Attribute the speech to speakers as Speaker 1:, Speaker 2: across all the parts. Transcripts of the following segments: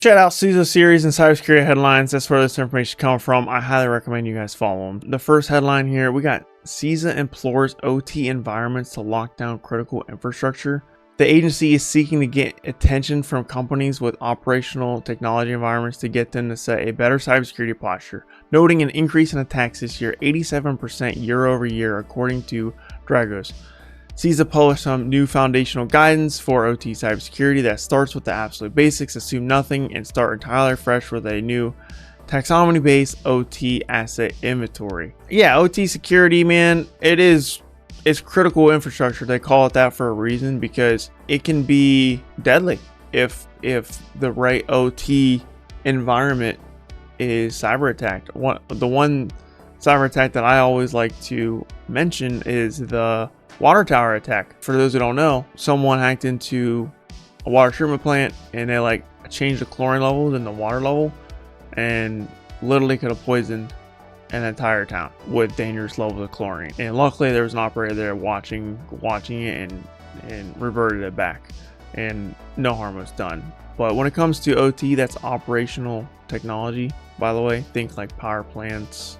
Speaker 1: Check out CISO series and cybersecurity headlines. That's where this information comes from. I highly recommend you guys follow them. The first headline here, we got CISA implores OT environments to lock down critical infrastructure. The agency is seeking to get attention from companies with operational technology environments to get them to set a better cybersecurity posture, noting an increase in attacks this year, 87% year over year, according to Dragos. CISA published some new foundational guidance for OT cybersecurity that starts with the absolute basics, assume nothing, and start entirely fresh with a new taxonomy-based OT asset inventory. Yeah, OT security, man, it's critical infrastructure. They call it that for a reason, because it can be deadly if the right OT environment is cyber attacked. The one cyber attack that I always like to mention is the water tower attack. For those who don't know, someone hacked into a water treatment plant and they changed the chlorine levels in the water level and literally could have poisoned an entire town with dangerous levels of chlorine. And luckily there was an operator there watching it and reverted it back, and no harm was done. But when it comes to OT, that's operational technology, by the way. Think like power plants,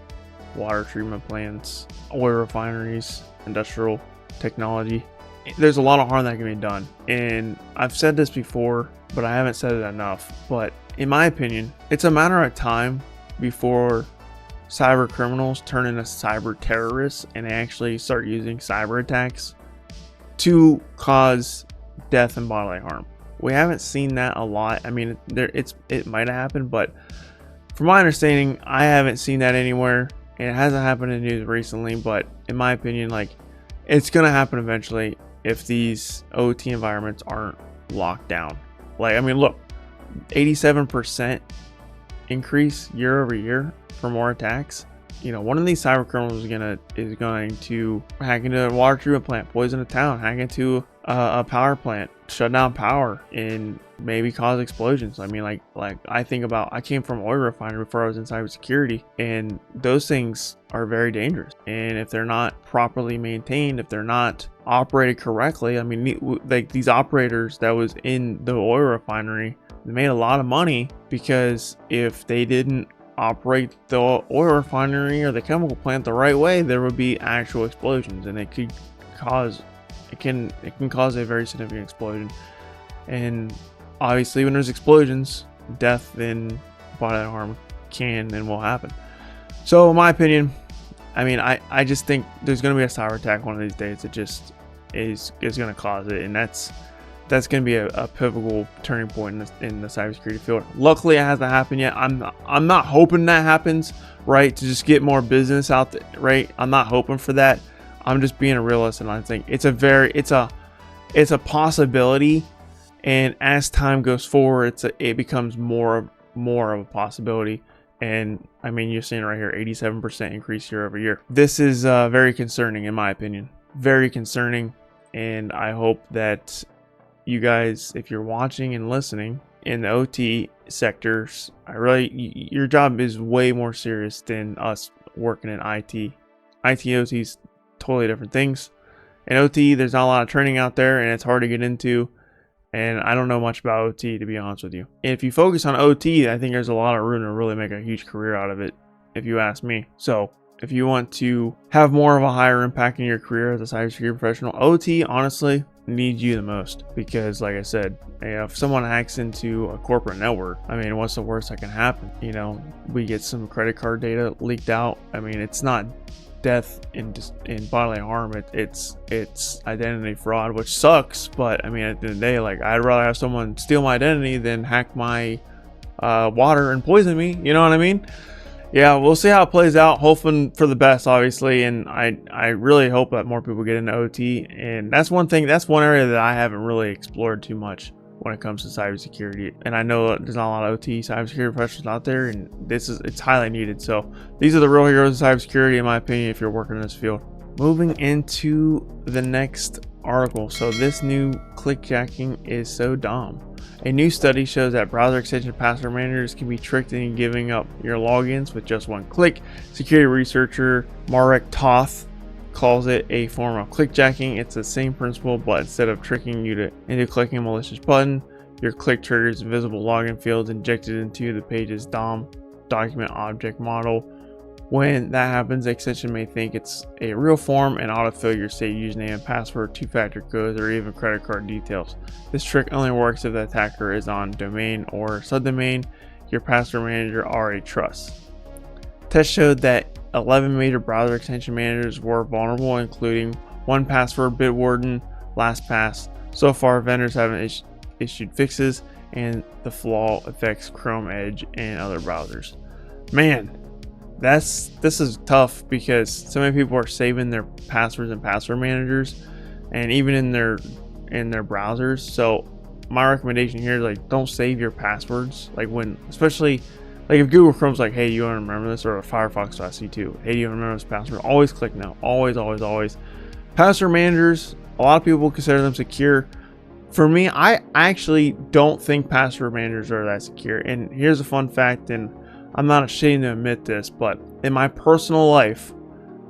Speaker 1: water treatment plants, oil refineries, industrial technology. There's a lot of harm that can be done, and I've said this before, but I haven't said it enough. But in my opinion, it's a matter of time before cyber criminals turn into cyber terrorists and they actually start using cyber attacks to cause death and bodily harm. We haven't seen that a lot. I mean, it might have happened, but from my understanding, I haven't seen that anywhere, and it hasn't happened in the news recently. But in my opinion, it's gonna happen eventually if these OT environments aren't locked down. Look, 87% increase year over year for more attacks. One of these cyber criminals is going to hack into a water treatment plant, poison a town, hack into a power plant, shut down power, and maybe cause explosions. I came from oil refinery before I was in cybersecurity, and those things are very dangerous. And if they're not properly maintained, if they're not operated correctly, these operators that was in the oil refinery, they made a lot of money, because if they didn't operate the oil refinery or the chemical plant the right way, there would be actual explosions, and it can cause a very significant explosion. And obviously when there's explosions, death and bodily harm can and will happen. So in my opinion, I just think there's going to be a cyber attack one of these days. It just is going to cause it, and that's going to be a pivotal turning point in the cybersecurity field. Luckily, it hasn't happened yet. I'm not hoping that happens, right? To just get more business out there, right? I'm not hoping for that. I'm just being a realist, and I think it's a possibility. And as time goes forward, it becomes more of a possibility. And you're seeing right here, 87% increase year over year. This is very concerning, in my opinion. Very concerning, and I hope that you guys, if you're watching and listening in the OT sectors, your job is way more serious than us working in IT. IT and OT is totally different things. In OT, there's not a lot of training out there, and it's hard to get into. And I don't know much about OT, to be honest with you. And if you focus on OT, I think there's a lot of room to really make a huge career out of it, if you ask me. So if you want to have more of a higher impact in your career as a cybersecurity professional, OT honestly needs you the most, because like I said, if someone hacks into a corporate network, what's the worst that can happen? We get some credit card data leaked out. It's not death and bodily harm, it's identity fraud, which sucks. But at the end of the day, I'd rather have someone steal my identity than hack my water and poison me. You know what I mean? Yeah, we'll see how it plays out, hoping for the best, obviously. And I really hope that more people get into OT. And that's one area that I haven't really explored too much when it comes to cybersecurity. And I know there's not a lot of OT cybersecurity professionals out there, and it's highly needed. So these are the real heroes of cybersecurity, in my opinion, if you're working in this field. Moving into the next article. So this new clickjacking is so dumb. A new study shows that browser extension password managers can be tricked into giving up your logins with just one click. Security researcher Marek Toth calls it a form of clickjacking. It's the same principle, but instead of tricking you into clicking a malicious button, your click triggers visible login fields injected into the page's DOM document object model. When that happens, the extension may think it's a real form and autofill your saved username and password, two-factor codes, or even credit card details. This trick only works if the attacker is on domain or subdomain your password manager already trusts. Tests showed that 11 major browser extension managers were vulnerable, including 1Password, Bitwarden, LastPass. So far, vendors haven't issued fixes, and the flaw affects Chrome, Edge, and other browsers. Man, this is tough because so many people are saving their passwords and password managers, and even in their browsers. So my recommendation here is like, don't save your passwords. Like especially like if Google Chrome's like, hey, you want to remember this, or Firefox.c2, hey, do you remember this password? Always click no. Always. Password managers, a lot of people consider them secure. For me, I actually don't think password managers are that secure. And here's a fun fact, and I'm not ashamed to admit this, but in my personal life,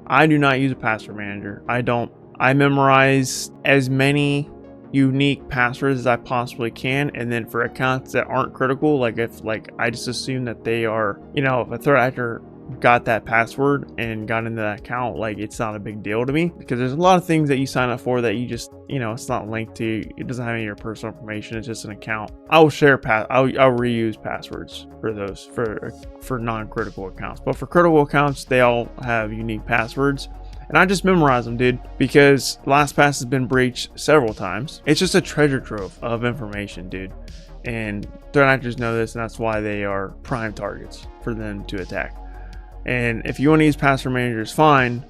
Speaker 1: I do not use a password manager. I memorize as many unique passwords as I possibly can, and then for accounts that aren't critical, like if I just assume that they are, if a threat actor got that password and got into that account, like it's not a big deal to me, because there's a lot of things that you sign up for that you just, it's not linked to, it doesn't have any of your personal information, it's just an account. I'll reuse passwords for those for non-critical accounts, but for critical accounts, they all have unique passwords. And I just memorize them, dude, because LastPass has been breached several times. It's just a treasure trove of information, dude. And threat actors know this, and that's why they are prime targets for them to attack. And if you want to use password managers, fine,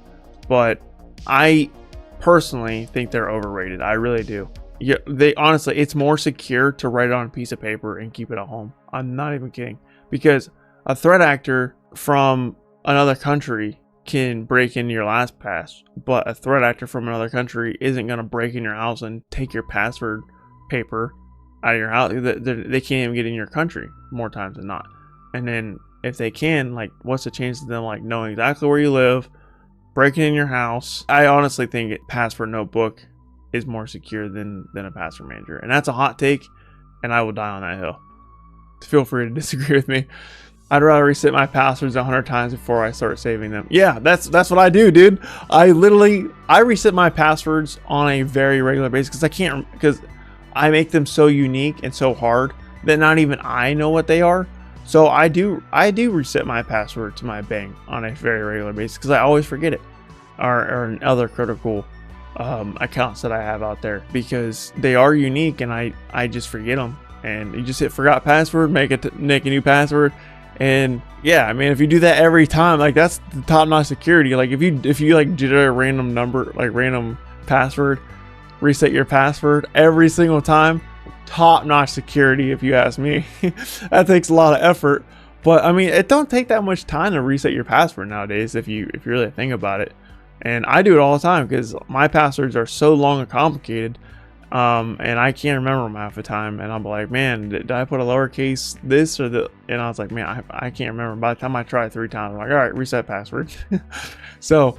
Speaker 1: but I personally think they're overrated. I really do. Yeah, honestly, it's more secure to write it on a piece of paper and keep it at home. I'm not even kidding, because a threat actor from another country can break into your LastPass, but a threat actor from another country isn't going to break in your house and take your password paper out of your house. They can't even get in your country more times than not. And then if they can, like, what's the chance of them like knowing exactly where you live, breaking in your house? I honestly think Password Notebook is more secure than a password manager, and that's a hot take, and I will die on that hill. Feel free to disagree with me. I'd rather reset my passwords 100 times before I start saving them. Yeah, that's what I do, dude. I reset my passwords on a very regular basis because I make them so unique and so hard that not even I know what they are. So I do reset my password to my bank on a very regular basis because I always forget it, or other critical accounts that I have out there, because they are unique and I just forget them. And you just hit forgot password, make a new password. And yeah, I mean, if you do that every time, like, that's the top-notch security. Like if you like generate a random number, like random password, reset your password every single time, top-notch security, if you ask me. That takes a lot of effort, but I mean, it don't take that much time to reset your password nowadays if you really think about it. And I do it all the time because my passwords are so long and complicated. And I can't remember them half the time, and I'm like, man, did I put a lowercase this or the, and I was like, man, I can't remember. By the time I try it 3 times, I'm like, all right, reset password. So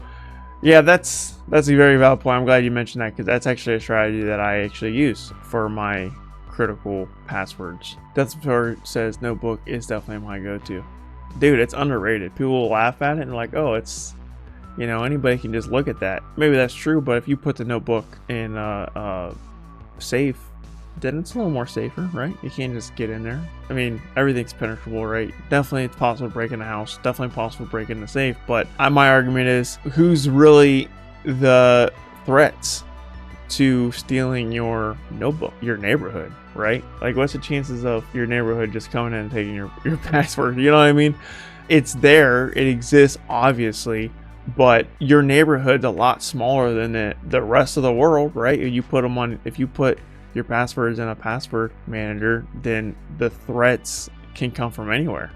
Speaker 1: yeah, that's a very valid point. I'm glad you mentioned that, because that's actually a strategy that I actually use for my critical passwords. That's where it says Notebook is definitely my go-to. Dude, it's underrated. People will laugh at it and like, oh, it's, anybody can just look at that. Maybe that's true, but if you put the Notebook in safe, then it's a little more safer, right? You can't just get in there. I mean, everything's penetrable, right? Definitely it's possible to break in the house, definitely possible to break in the safe, but my argument is, who's really the threats to stealing your notebook? Your neighborhood, right? Like, what's the chances of your neighborhood just coming in and taking your password? You know what I mean? It's there, it exists, obviously, but your neighborhood's a lot smaller than the rest of the world, right? If you put your passwords in a password manager, then the threats can come from anywhere.